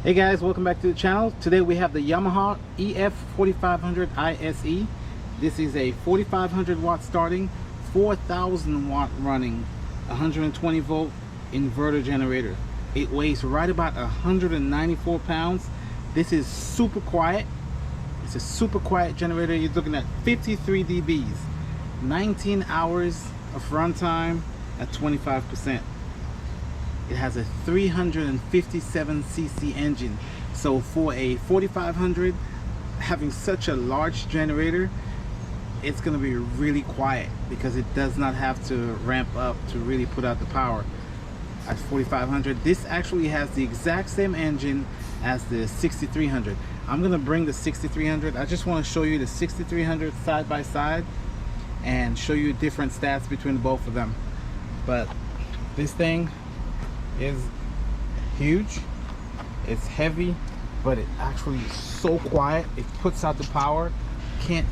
Hey guys, welcome back to the channel. Today we have the Yamaha EF4500iSE. This is a 4500 watt starting, 4000 watt running, 120 volt inverter generator. It weighs right about 194 pounds. This is super quiet. It's a super quiet generator. You're looking at 53 dBs, 19 hours of runtime at 25%. It has a 357cc engine. So for a 4500, having such a large generator, it's going to be really quiet because it does not have to ramp up to really put out the power. At 4500, this actually has the exact same engine as the 6300. I'm going to bring the 6300. I just want to show you the 6300 side by side and show you different stats between both of them. But this thing is huge, it's heavy, but it actually is so quiet. It puts out the power. I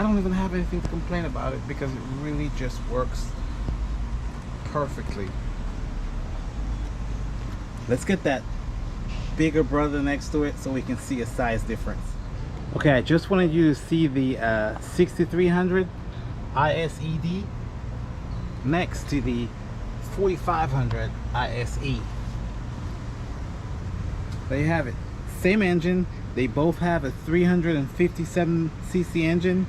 don't even have anything to complain about it because it really just works perfectly. Let's get that bigger brother next to it so we can see a size difference. Okay, I just wanted you to see the 6300 ISED next to the 4500 ISE. There you have it. Same engine. They both have a 357cc engine,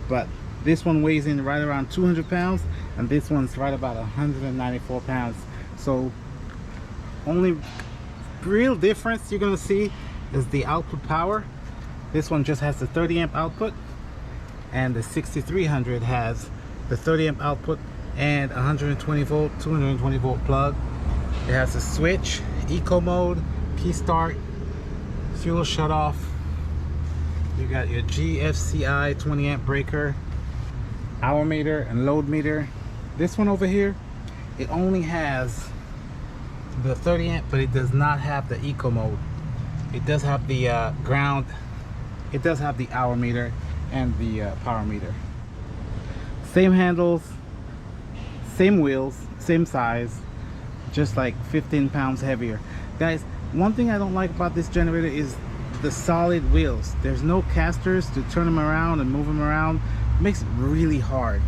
but this one weighs in right around 200 pounds and this one's right about 194 pounds. So only real difference you're gonna see is the output power. This one just has the 30 amp output and the 6300 has the 30 amp output and 120 volt 220 volt plug. It has a switch, eco mode, key start, fuel shut off. You got your GFCI 20 amp breaker, hour meter and load meter. This one over here, it only has the 30 amp, but it does not have the eco mode. It does have the ground, it does have the hour meter and the power meter. Same handles, same wheels, same size, just like 15 pounds heavier. Guys, one thing I don't like about this generator is the solid wheels. There's no casters to turn them around and move them around. It makes it really hard.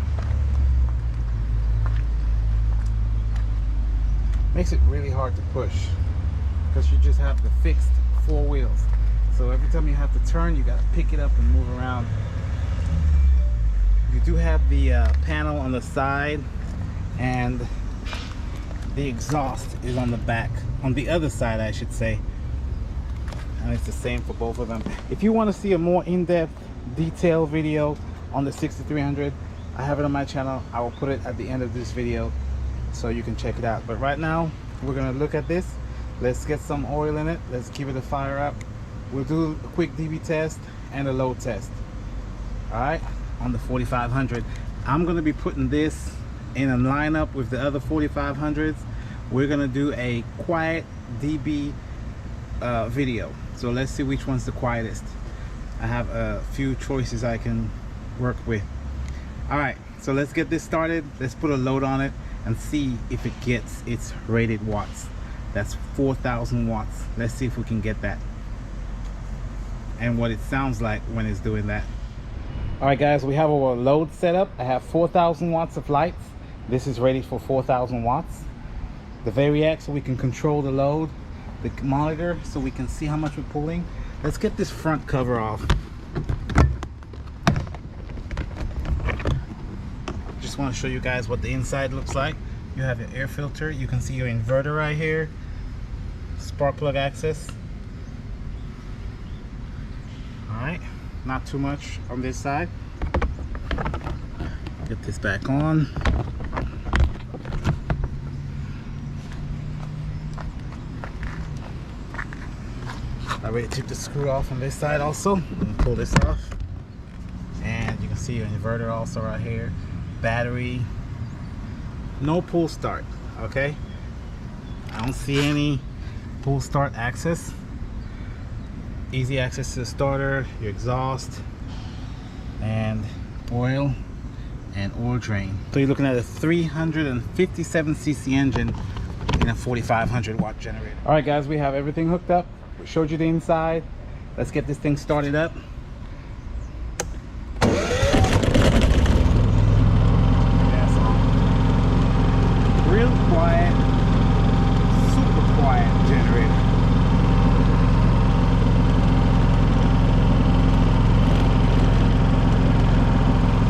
Makes it really hard to push because you just have the fixed four wheels. So every time you have to turn, you got to pick it up and move around. You do have the panel on the side, and the exhaust is on the back, on the other side I should say, and it's the same for both of them. If you want to see a more in-depth detailed video on the 6300, I have it on my channel. I will put it at the end of this video so you can check it out. But right now we're going to look at this. Let's get some oil in it. Let's give it a fire up. We'll do a quick dB test and a load test. All right, on the 4500. I'm going to be putting this in a lineup with the other 4500s. We're gonna do a quiet dB video, so let's see which one's the quietest. I have a few choices I can work with. All right, so let's get this started. Let's put a load on it and see if it gets its rated watts. That's 4000 watts. Let's see if we can get that and what it sounds like when it's doing that. All right guys, we have our load set up. I have 4000 watts of lights. This is rated for 4000 watts. The Variac, so we can control the load. The monitor, so we can see how much we're pulling. Let's get this front cover off. Just want to show you guys what the inside looks like. You have your air filter. You can see your inverter right here. Spark plug access. All right, not too much on this side. Get this back on. I already took the screw off on this side also. I'm gonna pull this off. And you can see your inverter also right here. Battery. No pull start, okay? I don't see any pull start access. Easy access to the starter, your exhaust, and oil and oil drain. So you're looking at a 357cc engine in a 4500 watt generator. All right guys, we have everything hooked up. We showed you the inside. Let's get this thing started up. Gas on. Real quiet, super quiet generator.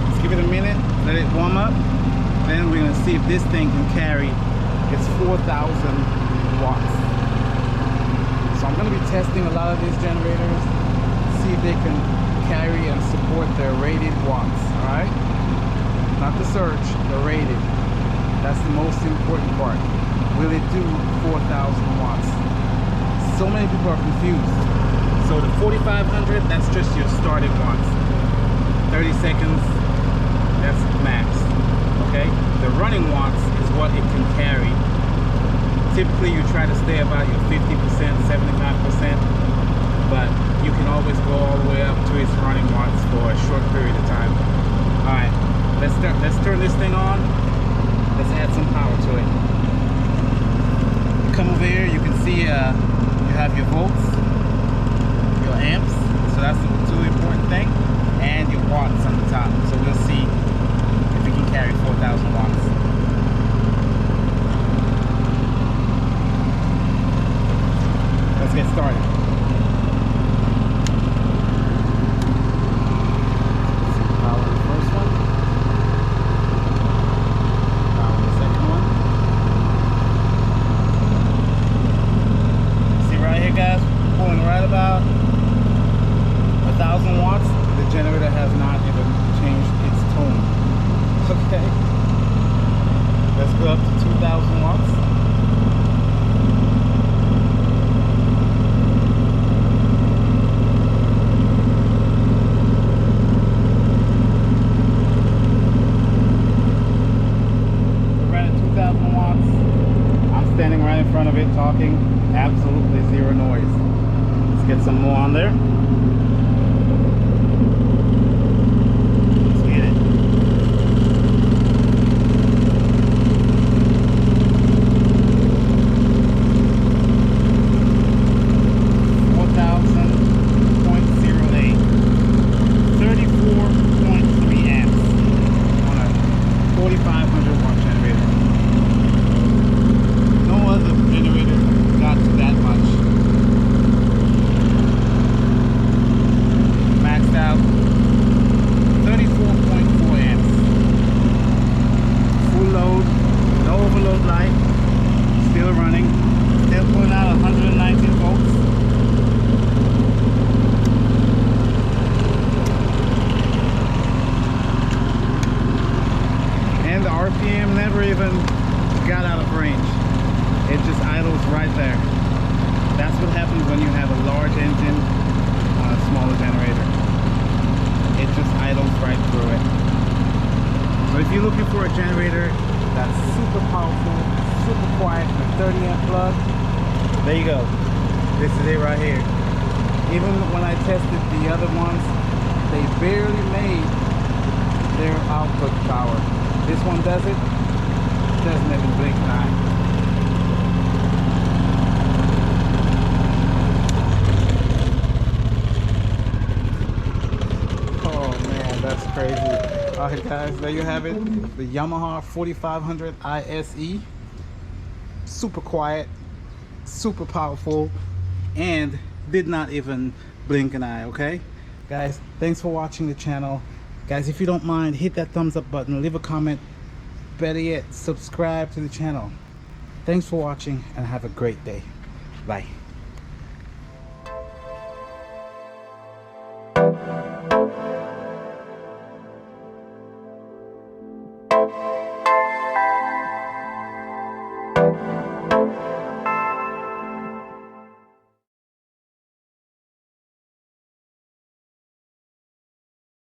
Let's give it a minute, let it warm up. Then we're gonna see if this thing can carry its 4,000 watts. So I'm gonna be testing a lot of these generators, see if they can carry and support their rated watts, all right? Not the surge, the rated. That's the most important part. Will it do 4,000 watts? So many people are confused. So the 4500, that's just your starting watts. 30 seconds, that's max. Okay, the running watts is what it can carry. Typically you try to stay about your 50%, 75%, but you can always go all the way up to its running watts for a short period of time. All right, let's turn this thing on. Let's add some power to it. You come over here, you can see you have your volts, your amps, so that's the two important thing, and your watts on the top. So we'll see if we can carry 4,000 watts. Let's get started. Power the first one. Power the second one. See right here guys, pulling right about 1,000 watts. The generator has not even changed its tone. Okay, let's go up to 2,000 watts. We're right at 2,000 watts. I'm standing right in front of it talking, absolutely zero noise. Let's get some more on there. RPM never even got out of range. It just idles right there. That's what happens when you have a large engine on a smaller generator. It just idles right through it. So if you're looking for a generator that's super powerful, super quiet, with a 30 amp plug, there you go. This is it right here. Even when I tested the other ones, they barely made their output power. This one does it, doesn't even blink an eye. Oh man, that's crazy. Alright guys, there you have it. The Yamaha 4500iSE. Super quiet, super powerful, and did not even blink an eye, okay? Guys, thanks for watching the channel. Guys, if you don't mind, hit that thumbs up button, leave a comment. Better yet, subscribe to the channel. Thanks for watching and have a great day. Bye.